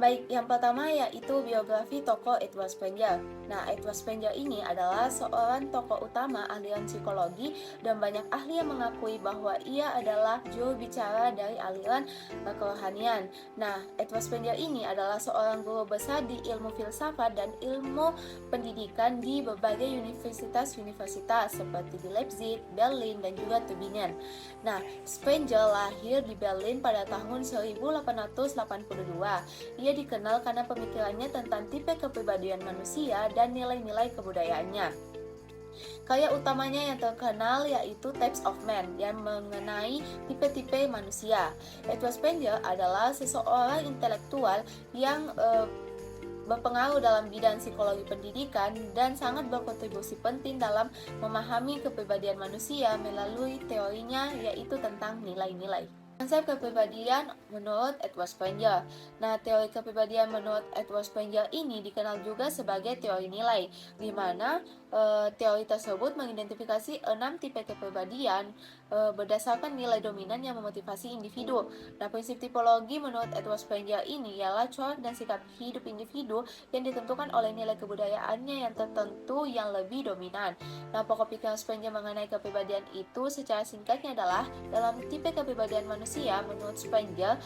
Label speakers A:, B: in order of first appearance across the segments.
A: Baik, yang pertama yaitu biografi tokoh Edward Spencer. Nah, Edward Spencer ini adalah seorang tokoh utama aliran psikologi dan banyak ahli yang mengakui bahwa ia adalah juru bicara dari aliran kerohanian. Nah, Edward Spencer ini adalah seorang guru besar di ilmu filsafat dan ilmu pendidikan di berbagai universitas-universitas seperti di Leipzig, Berlin, dan juga Tübingen. Nah, Spencer lahir di Berlin pada tahun 1882. Ia dikenal karena pemikirannya tentang tipe kepribadian manusia dan nilai-nilai kebudayaannya. Karya utamanya yang terkenal yaitu Types of Man yang mengenai tipe-tipe manusia. Edward Spencer adalah seseorang intelektual yang berpengaruh dalam bidang psikologi pendidikan dan sangat berkontribusi penting dalam memahami kepribadian manusia melalui teorinya yaitu tentang nilai-nilai. Konsep kepribadian menurut Edward Spencer. Nah, teori kepribadian menurut Edward Spencer ini dikenal juga sebagai teori nilai, di mana teori tersebut mengidentifikasi 6 tipe kepribadian berdasarkan nilai dominan yang memotivasi individu. Nah, prinsip tipologi menurut Edward Spencer ini ialah corak dan sikap hidup individu yang ditentukan oleh nilai kebudayaannya yang tertentu yang lebih dominan. Nah, pokok pikiran Spencer mengenai kepribadian itu secara singkatnya adalah dalam tipe kepribadian manusia menurut Spencer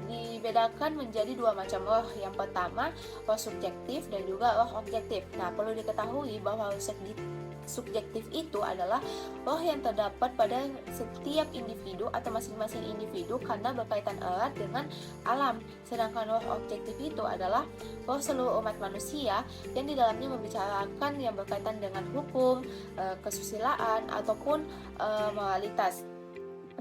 A: dibedakan menjadi dua macam roh. Yang pertama, roh subjektif dan juga roh objektif. Nah, perlu diketahui bahwa roh subjektif itu adalah roh yang terdapat pada setiap individu atau masing-masing individu karena berkaitan erat dengan alam. Sedangkan roh objektif itu adalah roh seluruh umat manusia yang di dalamnya membicarakan yang berkaitan dengan hukum, kesusilaan, ataupun moralitas.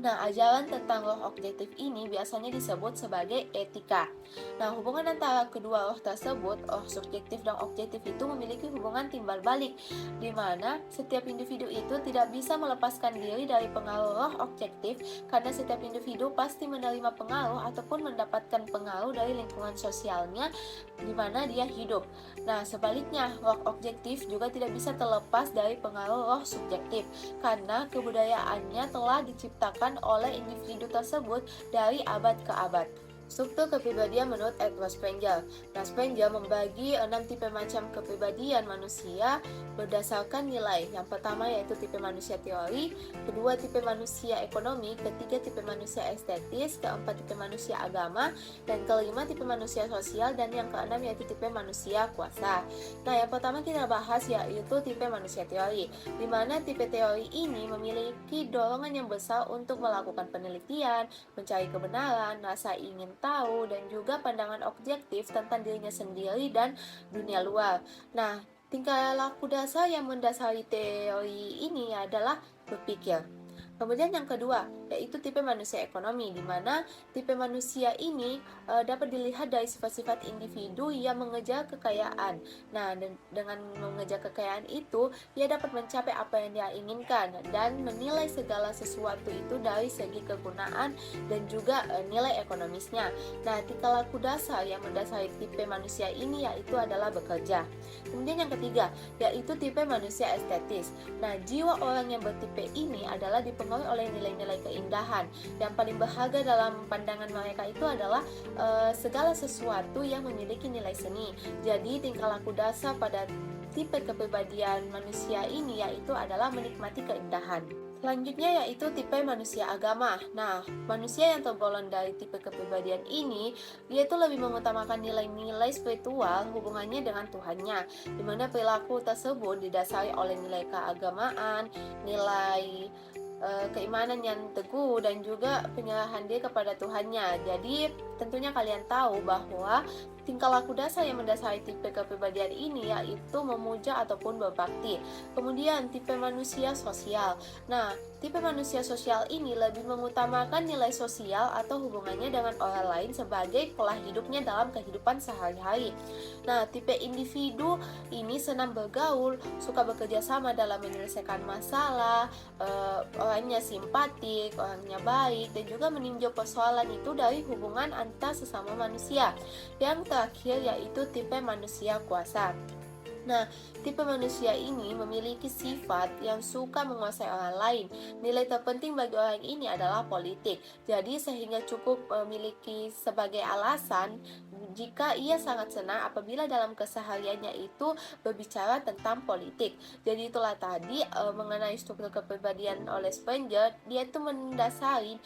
A: Nah, ajaran tentang roh objektif ini biasanya disebut sebagai etika. Nah, hubungan antara kedua roh tersebut, roh subjektif dan objektif itu memiliki hubungan timbal balik, di mana setiap individu itu tidak bisa melepaskan diri dari pengaruh roh objektif karena setiap individu pasti menerima pengaruh ataupun mendapatkan pengaruh dari lingkungan sosialnya di mana dia hidup. Nah, sebaliknya, roh objektif juga tidak bisa terlepas dari pengaruh roh subjektif karena kebudayaannya telah diciptakan oleh individu tersebut dari abad ke abad. Struktur kepribadian menurut Edward Spencer. Nah, Spencer membagi 6 tipe macam kepribadian manusia berdasarkan nilai. Yang pertama yaitu tipe manusia teori, kedua tipe manusia ekonomi, ketiga tipe manusia estetis, keempat tipe manusia agama, dan kelima tipe manusia sosial, dan yang keenam yaitu tipe manusia kuasa. Nah, yang pertama kita bahas yaitu tipe manusia teori, di mana tipe teori ini memiliki dorongan yang besar untuk melakukan penelitian, mencari kebenaran, rasa ingin tahu, dan juga pandangan objektif tentang dirinya sendiri dan dunia luar. Nah, tingkah laku dasar yang mendasari teori ini adalah berpikir. Kemudian yang kedua, yaitu tipe manusia ekonomi, di mana tipe manusia ini dapat dilihat dari sifat-sifat individu yang mengejar kekayaan. Nah, dengan mengejar kekayaan itu, ia dapat mencapai apa yang dia inginkan dan menilai segala sesuatu itu dari segi kegunaan dan juga nilai ekonomisnya. Nah, tingkah laku dasar yang mendasari tipe manusia ini yaitu adalah bekerja. Kemudian yang ketiga, yaitu tipe manusia estetis. Nah, jiwa orang yang bertipe ini adalah dipengaruhi oleh nilai-nilai keindahan. Yang paling berharga dalam pandangan mereka itu adalah segala sesuatu yang memiliki nilai seni. Jadi tingkah laku dasar pada tipe kepribadian manusia ini yaitu adalah menikmati keindahan. Selanjutnya yaitu tipe manusia agama. Nah, manusia yang tergolong dari tipe kepribadian ini, dia itu lebih mengutamakan nilai-nilai spiritual hubungannya dengan Tuhannya, di mana perilaku tersebut didasari oleh nilai keagamaan, nilai keimanan yang teguh, dan juga penyerahan diri kepada Tuhannya. Jadi, tentunya kalian tahu bahwa tingkah laku dasar yang mendasari tipe kepribadian ini yaitu memuja ataupun berbakti. Kemudian tipe manusia sosial. Nah, tipe manusia sosial ini lebih mengutamakan nilai sosial atau hubungannya dengan orang lain sebagai pola hidupnya dalam kehidupan sehari-hari. Nah, tipe individu ini senang bergaul, suka bekerja sama dalam menyelesaikan masalah, orangnya simpatik, orangnya baik, dan juga meninjau persoalan itu dari hubungan antar sesama manusia. Yang terakhir yaitu tipe manusia kuasa. Nah, tipe manusia ini memiliki sifat yang suka menguasai orang lain. Nilai terpenting bagi orang ini adalah politik. Jadi, sehingga cukup memiliki sebagai alasan jika ia sangat senang apabila dalam kesehariannya itu berbicara tentang politik. Jadi, itulah tadi mengenai struktur kepribadian oleh Sprenger, dia itu mendasari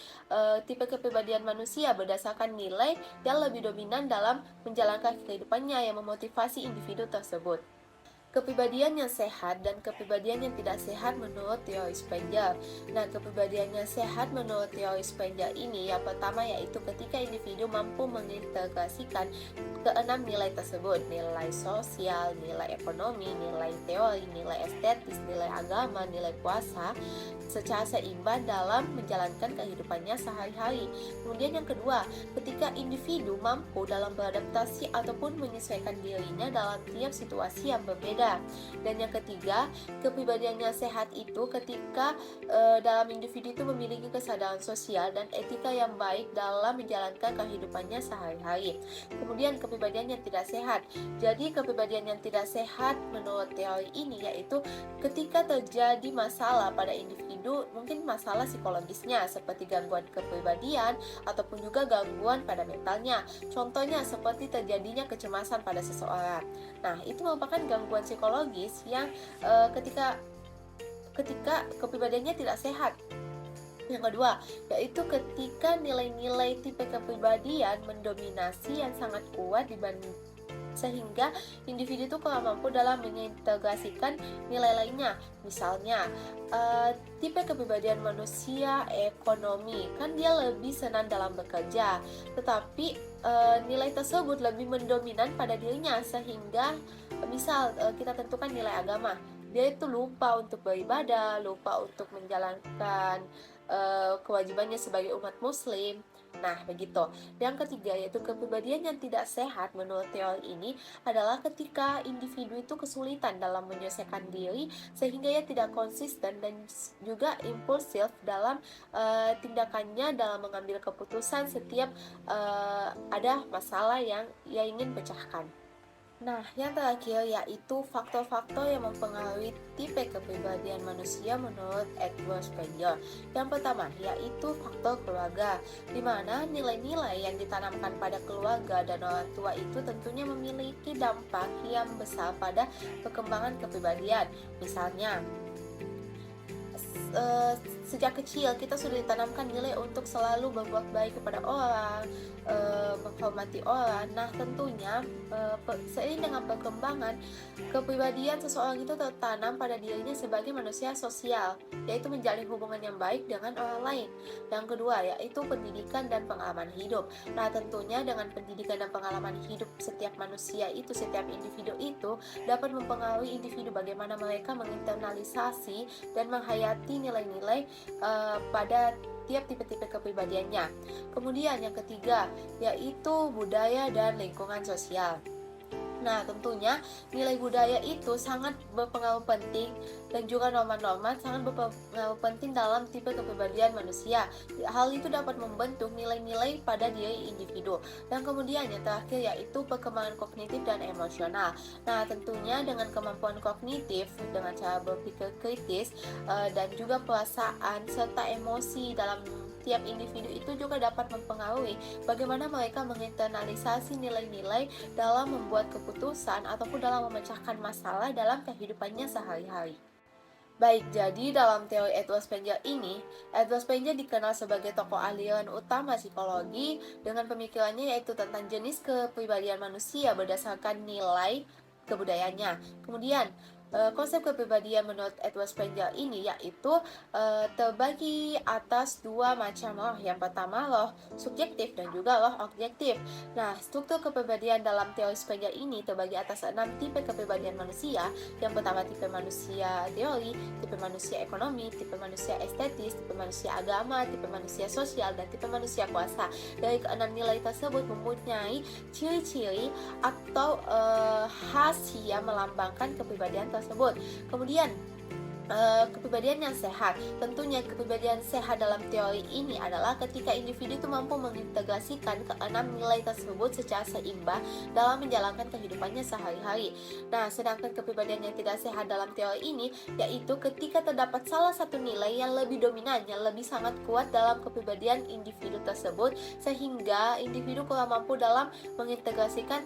A: tipe kepribadian manusia berdasarkan nilai yang lebih dominan dalam menjalankan kehidupannya yang memotivasi individu tersebut. Kepribadian yang sehat dan kepribadian yang tidak sehat menurut teori Sprenger. Nah, kepribadian yang sehat menurut teori Sprenger ini yang pertama yaitu ketika individu mampu mengintegrasikan keenam nilai tersebut: nilai sosial, nilai ekonomi, nilai teori, nilai estetis, nilai agama, nilai puasa secara seimbang dalam menjalankan kehidupannya sehari-hari. Kemudian yang kedua, ketika individu mampu dalam beradaptasi ataupun menyesuaikan dirinya dalam tiap situasi yang berbeda. Dan yang ketiga, kepribadiannya sehat itu ketika dalam individu itu memiliki kesadaran sosial dan etika yang baik dalam menjalankan kehidupannya sehari-hari. Kemudian kepribadian yang tidak sehat. Jadi kepribadian yang tidak sehat menurut teori ini yaitu ketika terjadi masalah pada individu, mungkin masalah psikologisnya seperti gangguan kepribadian ataupun juga gangguan pada mentalnya. Contohnya seperti terjadinya kecemasan pada seseorang. Nah, itu merupakan gangguan psikologis yang ketika kepribadiannya tidak sehat. Yang kedua, yaitu ketika nilai-nilai tipe kepribadian mendominasi yang sangat kuat dibanding sehingga individu itu kurang mampu dalam mengintegrasikan nilai lainnya. Misalnya, tipe kepribadian manusia ekonomi, kan dia lebih senang dalam bekerja, tetapi nilai tersebut lebih mendominan pada dirinya sehingga misal kita tentukan nilai agama, dia itu lupa untuk beribadah, lupa untuk menjalankan kewajibannya sebagai umat muslim. Nah, begitu. Yang ketiga yaitu kepribadian yang tidak sehat menurut teori ini adalah ketika individu itu kesulitan dalam menyelesaikan diri sehingga ia tidak konsisten dan juga impulsif dalam tindakannya dalam mengambil keputusan setiap ada masalah yang ia ingin pecahkan. Nah, yang terakhir yaitu faktor-faktor yang mempengaruhi tipe kepribadian manusia menurut Edward Sprenger. Yang pertama yaitu faktor keluarga, di mana nilai-nilai yang ditanamkan pada keluarga dan orang tua itu tentunya memiliki dampak yang besar pada perkembangan kepribadian. Misalnya, sejak kecil kita sudah ditanamkan nilai untuk selalu berbuat baik kepada orang, menghormati orang. Nah, tentunya seiring dengan perkembangan kepribadian seseorang itu tertanam pada dirinya sebagai manusia sosial, yaitu menjalin hubungan yang baik dengan orang lain. Yang kedua yaitu pendidikan dan pengalaman hidup. Nah, tentunya dengan pendidikan dan pengalaman hidup setiap manusia itu, setiap individu itu dapat mempengaruhi individu bagaimana mereka menginternalisasi dan menghayati nilai-nilai pada tiap tipe-tipe kepribadiannya. Kemudian yang ketiga yaitu budaya dan lingkungan sosial. Nah, tentunya nilai budaya itu sangat berpengaruh penting dan juga norma-norma sangat berpengaruh penting dalam tipe kepribadian manusia. Hal itu dapat membentuk nilai-nilai pada diri individu. Dan kemudian yang terakhir yaitu perkembangan kognitif dan emosional. Nah, tentunya dengan kemampuan kognitif, dengan cara berpikir kritis, dan juga perasaan serta emosi dalam tiap individu itu juga dapat mempengaruhi bagaimana mereka menginternalisasi nilai-nilai dalam membuat keputusan ataupun dalam memecahkan masalah dalam kehidupannya sehari-hari. Baik, jadi dalam teori Edward Sprenger ini, Edward Sprenger dikenal sebagai tokoh aliran utama psikologi dengan pemikirannya yaitu tentang jenis kepribadian manusia berdasarkan nilai kebudayaannya. Kemudian, konsep kepribadian menurut Edward Sprenger ini yaitu terbagi atas dua macam roh. Yang pertama roh subjektif dan juga roh objektif. Nah, struktur kepribadian dalam teori Sprenger ini terbagi atas 6 tipe kepribadian manusia. Yang pertama tipe manusia teori, tipe manusia ekonomi, tipe manusia estetis, tipe manusia agama, tipe manusia sosial, dan tipe manusia kuasa. Dari keenam nilai tersebut mempunyai ciri-ciri atau khas yang melambangkan kepribadian tersebut. Kemudian kepribadian yang sehat. Tentunya kepribadian sehat dalam teori ini adalah ketika individu itu mampu mengintegrasikan keenam nilai tersebut secara seimbang dalam menjalankan kehidupannya sehari-hari. Nah, sedangkan kepribadian yang tidak sehat dalam teori ini yaitu ketika terdapat salah satu nilai yang lebih dominan, yang lebih sangat kuat dalam kepribadian individu tersebut, sehingga individu kurang mampu dalam mengintegrasikan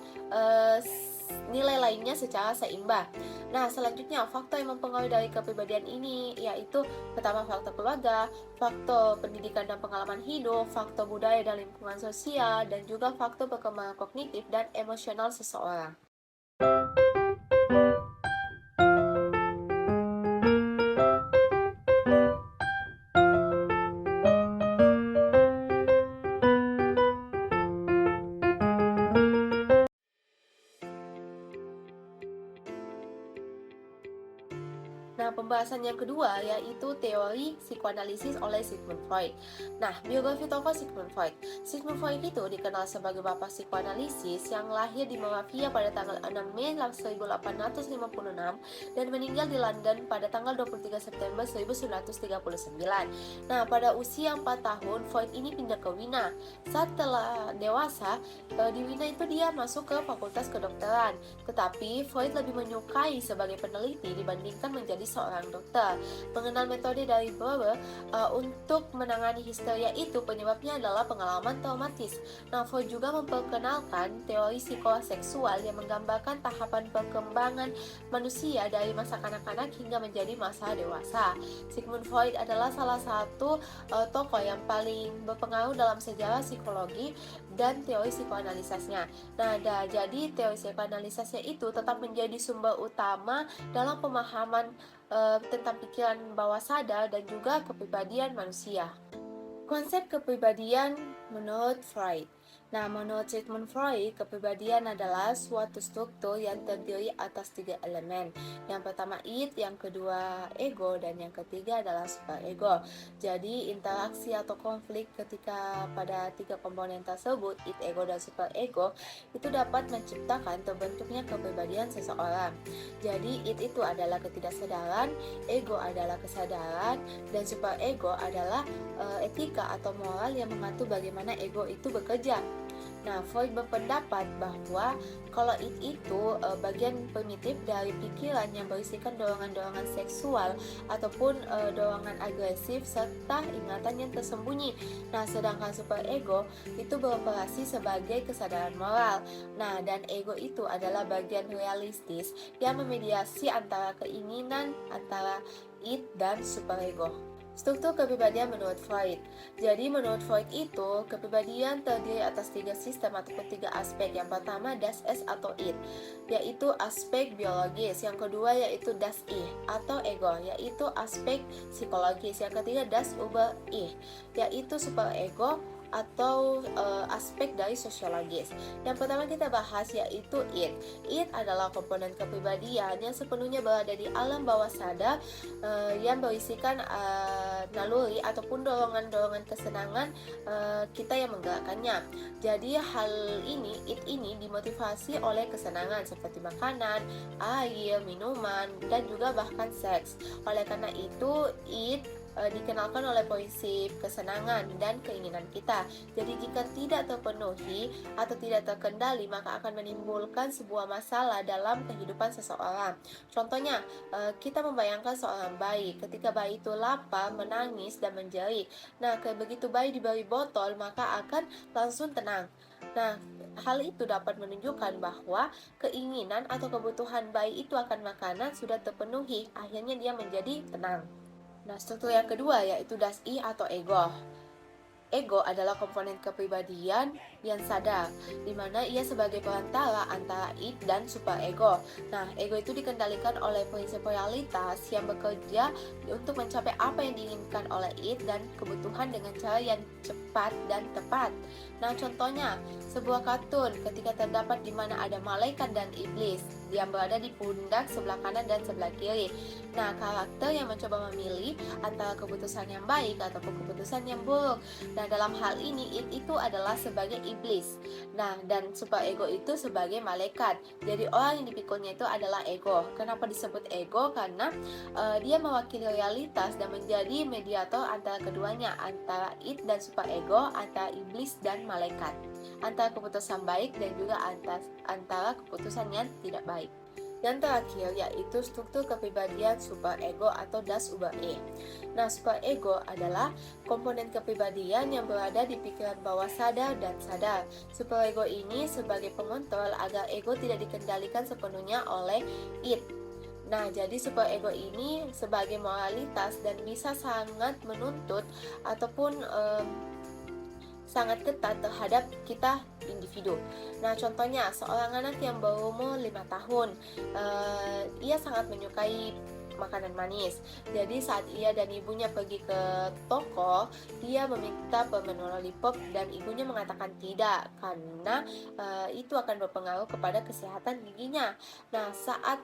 A: nilai lainnya secara seimbang. Nah, selanjutnya faktor yang mempengaruhi dari kepribadian ini yaitu pertama faktor keluarga, faktor pendidikan dan pengalaman hidup, faktor budaya dan lingkungan sosial, dan juga faktor perkembangan kognitif dan emosional seseorang. Nah, pembahasan yang kedua yaitu teori psikoanalisis oleh Sigmund Freud. Nah, biografi tokoh Sigmund Freud. Sigmund Freud itu dikenal sebagai bapak psikoanalisis yang lahir di Moravia pada tanggal 6 Mei 1856 dan meninggal di London pada tanggal 23 September 1939. Nah, pada usia 4 tahun, Freud ini pindah ke Wina. Saat telah dewasa, di Wina itu dia masuk ke fakultas kedokteran. Tetapi, Freud lebih menyukai sebagai peneliti dibandingkan menjadi seorang dokter. Mengenal metode dari Bohrer untuk menangani histeria itu penyebabnya adalah pengalaman traumatis. Nah, Freud juga memperkenalkan teori psikoseksual yang menggambarkan tahapan perkembangan manusia dari masa kanak-kanak hingga menjadi masa dewasa. Sigmund Freud adalah salah satu tokoh yang paling berpengaruh dalam sejarah psikologi dan teori psikoanalisisnya. Nah, jadi teori psikoanalisisnya itu tetap menjadi sumber utama dalam pemahaman tentang pikiran bawah sadar dan juga kepribadian manusia. Konsep kepribadian menurut Freud. Nah, menurut Sigmund Freud, kepribadian adalah suatu struktur yang terdiri atas 3 elemen. Yang pertama id, yang kedua ego, dan yang ketiga adalah superego. Jadi, interaksi atau konflik ketika pada 3 komponen tersebut, id, ego, dan superego, itu dapat menciptakan terbentuknya kepribadian seseorang. Jadi, id itu adalah ketidaksadaran, ego adalah kesadaran, dan superego adalah etika atau moral yang mengatur bagaimana ego itu bekerja. Nah, Freud berpendapat bahwa kalau itu bagian primitif dari pikiran yang berisikan dorongan-dorongan seksual ataupun dorongan agresif serta ingatan yang tersembunyi. Nah, sedangkan superego itu beroperasi sebagai kesadaran moral. Nah, dan ego itu adalah bagian realistis yang memediasi antara keinginan antara id dan superego. Struktur kepribadian menurut Freud. Jadi menurut Freud itu, kepribadian terdiri atas 3 sistem ataupun 3 aspek. Yang pertama das Es atau id, yaitu aspek biologis. Yang kedua yaitu das Ich atau ego, yaitu aspek psikologis. Yang ketiga das Über Ich, yaitu superego atau aspek dari sosiologis. Yang pertama kita bahas yaitu id. Id adalah komponen kepribadian yang sepenuhnya berada di alam bawah sadar yang berisikan naluri ataupun dorongan-dorongan kesenangan kita yang menggerakkannya. Jadi hal ini, id ini dimotivasi oleh kesenangan seperti makanan, air, minuman, dan juga bahkan seks. Oleh karena itu, id dikenalkan oleh prinsip kesenangan dan keinginan kita. Jadi jika tidak terpenuhi atau tidak terkendali, maka akan menimbulkan sebuah masalah dalam kehidupan seseorang. Contohnya, kita membayangkan seorang bayi. Ketika bayi itu lapar, menangis, dan menjerit. Nah, begitu bayi diberi botol, maka akan langsung tenang. Nah, hal itu dapat menunjukkan bahwa keinginan atau kebutuhan bayi itu akan makanan sudah terpenuhi. Akhirnya dia menjadi tenang. Nah, struktur yang kedua yaitu das Ich atau ego. Ego adalah komponen kepribadian yang sadar, di mana ia sebagai perantara antara id dan superego. Nah, ego itu dikendalikan oleh prinsip realitas yang bekerja untuk mencapai apa yang diinginkan oleh id dan kebutuhan dengan cara yang cepat dan tepat. Nah, contohnya sebuah kartun ketika terdapat di mana ada malaikat dan iblis yang berada di pundak sebelah kanan dan sebelah kiri. Nah, karakter yang mencoba memilih antara keputusan yang baik ataupun keputusan yang buruk. Nah, dalam hal ini id itu adalah sebagai iblis. Nah, dan superego itu sebagai malaikat. Jadi orang yang dipikulnya itu adalah ego. Kenapa disebut ego? Karena dia mewakili realitas dan menjadi mediator antara keduanya, antara id dan superego, antara iblis dan malaikat, antara keputusan baik dan juga antara keputusan yang tidak baik. Yang terakhir yaitu struktur kepribadian superego atau das über E. Nah, superego adalah komponen kepribadian yang berada di pikiran bawah sadar dan sadar. Superego ini sebagai pengontrol agar ego tidak dikendalikan sepenuhnya oleh id. Nah, jadi superego ini sebagai moralitas dan bisa sangat menuntut ataupun sangat ketat terhadap kita individu. Nah, contohnya seorang anak yang berumur 5 tahun, ia sangat menyukai makanan manis. Jadi saat ia dan ibunya pergi ke toko, dia meminta permen lollipop dan ibunya mengatakan tidak karena itu akan berpengaruh kepada kesehatan giginya. Nah, saat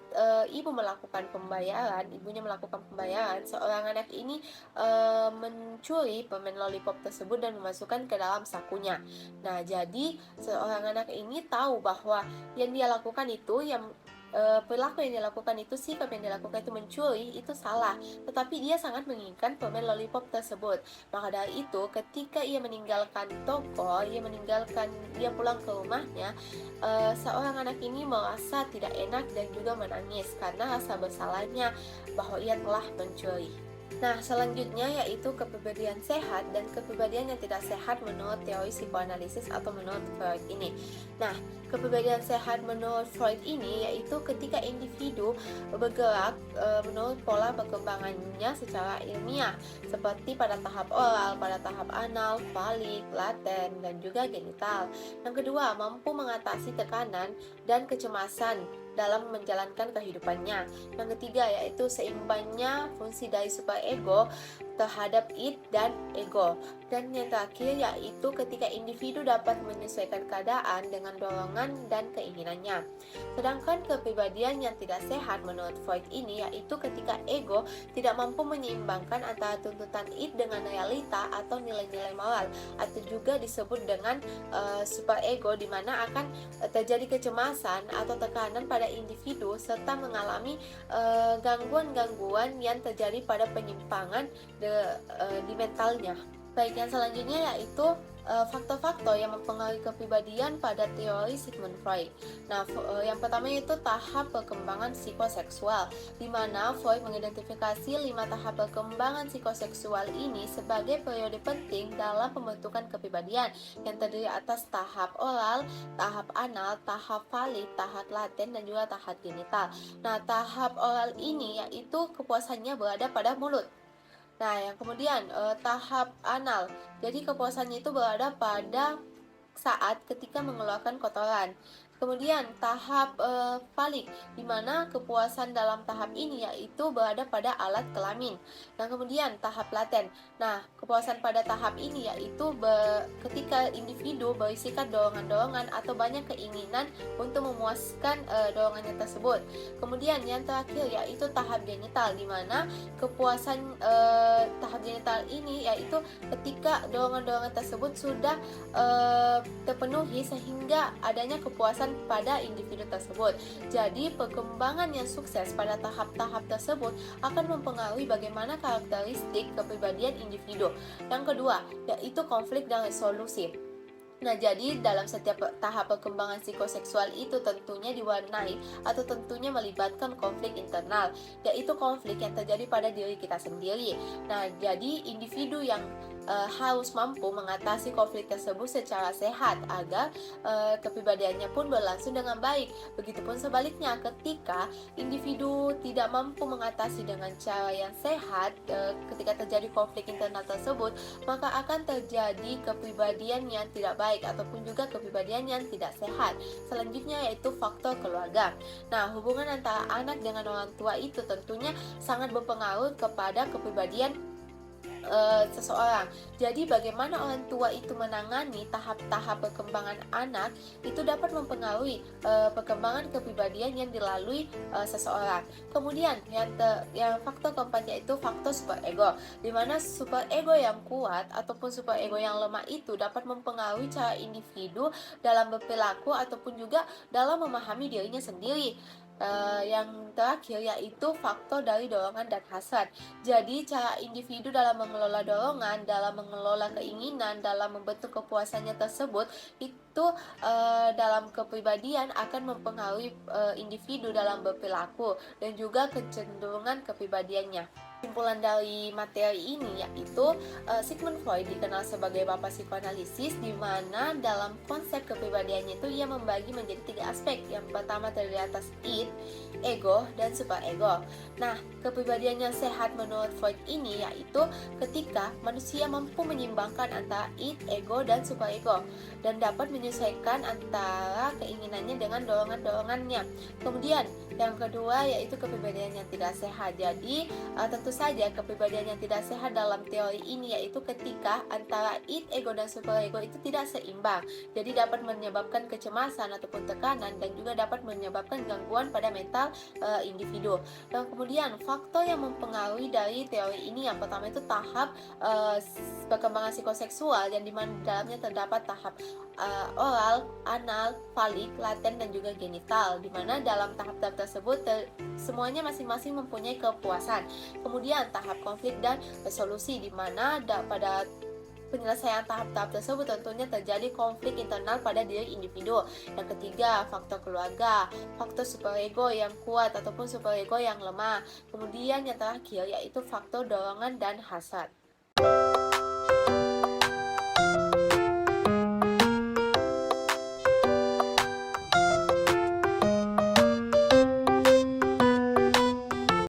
A: ibunya melakukan pembayaran, seorang anak ini mencuri permen lollipop tersebut dan memasukkan ke dalam sakunya. Nah, jadi seorang anak ini tahu bahwa yang dia lakukan itu, perilaku yang dilakukan itu, sikap yang dilakukan itu mencuri, itu salah. Tetapi dia sangat menginginkan permen lollipop tersebut. Maka dari itu, ketika ia meninggalkan toko, dia pulang ke rumahnya, seorang anak ini merasa tidak enak dan juga menangis karena rasa bersalahnya bahwa ia telah mencuri. Nah, selanjutnya yaitu kepribadian sehat dan kepribadian yang tidak sehat menurut teori psikoanalisis atau menurut Freud ini. Nah, kepribadian sehat menurut Freud ini yaitu ketika individu bergerak menurut pola perkembangannya secara ilmiah, seperti pada tahap oral, pada tahap anal, falik, laten, dan juga genital. Yang kedua, mampu mengatasi tekanan dan kecemasan dalam menjalankan kehidupannya. Yang ketiga yaitu seimbangnya fungsi dari superego terhadap id dan ego. Dan yang terakhir yaitu ketika individu dapat menyesuaikan keadaan dengan dorongan dan keinginannya. Sedangkan kepribadian yang tidak sehat menurut Freud ini yaitu ketika ego tidak mampu menyeimbangkan antara tuntutan id dengan realita atau nilai-nilai moral, atau juga disebut dengan superego, di mana akan terjadi kecemasan atau tekanan pada individu serta mengalami gangguan-gangguan yang terjadi pada penyimpangan di mentalnya. Baik, yang selanjutnya yaitu faktor-faktor yang mempengaruhi kepribadian pada teori Sigmund Freud. Nah, yang pertama itu tahap perkembangan psikoseksual, di mana Freud mengidentifikasi 5 tahap perkembangan psikoseksual ini sebagai periode penting dalam pembentukan kepribadian yang terdiri atas tahap oral, tahap anal, tahap falik, tahap laten, dan juga tahap genital. Nah, tahap oral ini yaitu kepuasannya berada pada mulut. Nah, yang kemudian tahap anal. Jadi kepuasannya itu berada pada saat ketika mengeluarkan kotoran. Kemudian tahap falik, di mana kepuasan dalam tahap ini yaitu berada pada alat kelamin. Nah, kemudian tahap laten. Nah, kepuasan pada tahap ini yaitu ketika individu berisikan dorongan-dorongan atau banyak keinginan untuk memuaskan dorongannya tersebut. Kemudian yang terakhir yaitu tahap genital, di mana kepuasan tahap genital ini yaitu ketika dorongan-dorongan tersebut sudah terpenuhi sehingga adanya kepuasan pada individu tersebut. Jadi perkembangan yang sukses pada tahap-tahap tersebut akan mempengaruhi bagaimana karakteristik kepribadian individu. Yang kedua, yaitu konflik dan resolusi. Nah, jadi dalam setiap tahap perkembangan psikoseksual itu tentunya diwarnai atau tentunya melibatkan konflik internal, yaitu konflik yang terjadi pada diri kita sendiri. Nah, jadi individu yang harus mampu mengatasi konflik tersebut secara sehat agar kepribadiannya pun berlangsung dengan baik. Begitupun sebaliknya, ketika individu tidak mampu mengatasi dengan cara yang sehat ketika terjadi konflik internal tersebut, maka akan terjadi kepribadian yang tidak baik ataupun juga kepribadian yang tidak sehat. Selanjutnya yaitu faktor keluarga. Nah, hubungan antara anak dengan orang tua itu tentunya sangat berpengaruh kepada kepribadian seseorang. Jadi bagaimana orang tua itu menangani tahap-tahap perkembangan anak itu dapat mempengaruhi perkembangan kepribadian yang dilalui seseorang. Kemudian yang faktor keempatnya itu faktor superego, di mana superego yang kuat ataupun superego yang lemah itu dapat mempengaruhi cara individu dalam berperilaku ataupun juga dalam memahami dirinya sendiri. Yang terakhir yaitu faktor dari dorongan dan hasrat. Jadi cara individu dalam mengelola dorongan, dalam mengelola keinginan, dalam membentuk kepuasannya tersebut itu dalam kepribadian akan mempengaruhi individu dalam berperilaku dan juga kecenderungan kepribadiannya. Kesimpulan dari materi ini yaitu Sigmund Freud dikenal sebagai bapak psikoanalisis, di mana dalam konsep kepribadiannya itu ia membagi menjadi 3 aspek. Yang pertama terdiri atas id, ego, dan superego. Nah, kepribadian yang sehat menurut Freud ini yaitu ketika manusia mampu menyeimbangkan antara id, ego, dan superego dan dapat menyesuaikan antara keinginannya dengan dorongan-dorongannya. Kemudian yang kedua yaitu kepribadian yang tidak sehat. Jadi tentu saja kepribadian yang tidak sehat dalam teori ini yaitu ketika antara id, ego, dan superego itu tidak seimbang. Jadi dapat menyebabkan kecemasan ataupun tekanan dan juga dapat menyebabkan gangguan pada mental individu. Dan kemudian faktor yang mempengaruhi dari teori ini yang pertama itu tahap perkembangan psikoseksual yang dimana dalamnya terdapat tahap oral, anal, falik, laten, dan juga genital, dimana dalam tahap-tahap tersebut semuanya masing-masing mempunyai kepuasan. Kemudian tahap konflik dan resolusi, dimana pada penyelesaian tahap-tahap tersebut tentunya terjadi konflik internal pada diri individu. Yang ketiga, faktor keluarga, faktor superego yang kuat ataupun superego yang lemah. Kemudian yang terakhir yaitu faktor dorongan dan hasrat.